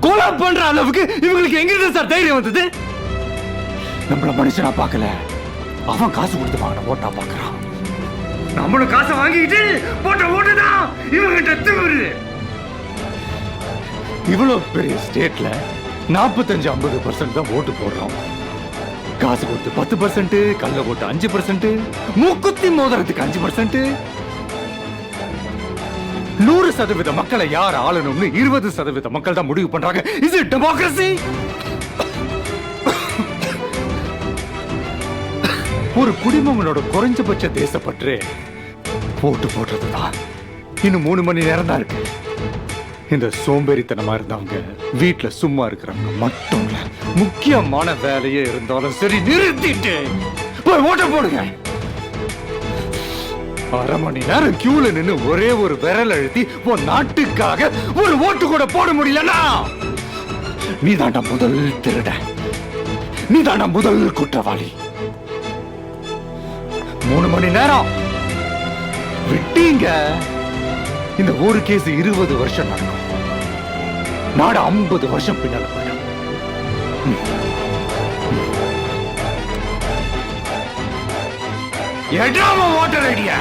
கொலை பண்ற அளவுக்கு இவங்களுக்கு எங்க இருந்து சார் தைரியம் வந்தது? நம்மள மனுஷனா பார்க்கல, அவன் காசு கொடுத்து வாங்கின ஓட்டா பார்க்கறான். நம்மளும் காசை வாங்கிக்கிட்டு போட்ட ஓட்டுதான் இவங்கிட்ட திமிரு. இவ்வளவு பெரிய ஸ்டேட்ல 45-50% தான் ஓட்டு போடுறோம். காசு கொடுத்து 10%, கல்ல போட்டு 5%, மூக்குத்தி மோதிரத்துக்கு 5%. 100% மக்களை யார் ஆளணும்னு 20% மக்கள் தான் முடிவு பண்றாங்க. Is it democracy? ஒரு குடிமகனோட குறைஞ்சபட்ச தேசப்பற்று ஓட்டு போடுறதுதான். இன்னும் 3 மணி நேரம் தான் இருக்கு. இந்த சோம்பேறித்தனமா இருந்தவங்க, வீட்டுல சும்மா இருக்கிறவங்க மட்டும் இல்ல, முக்கியமான வேலையே இருந்தாலும் சரி நிறுத்திட்டு போய் ஓட்ட போடுங்க. 1/2 மணி நேரம் கியூல நின்னு ஒரே ஒரு விரல் அழுத்தி உன் நாட்டுக்காக ஒரு ஓட்டு கூட போட முடியலனா நீ தாண்டா முதல் திருட, நீ தாண்டா முதல் குற்றவாளி. 3 மணி நேரம் விட்டீங்க, இந்த ஒரு கேஸ் 20 வருஷம் நடக்கும். நாடு 50 வருஷம் பின்னால போயிடும். எடாம ஓட்டர் ஐடியா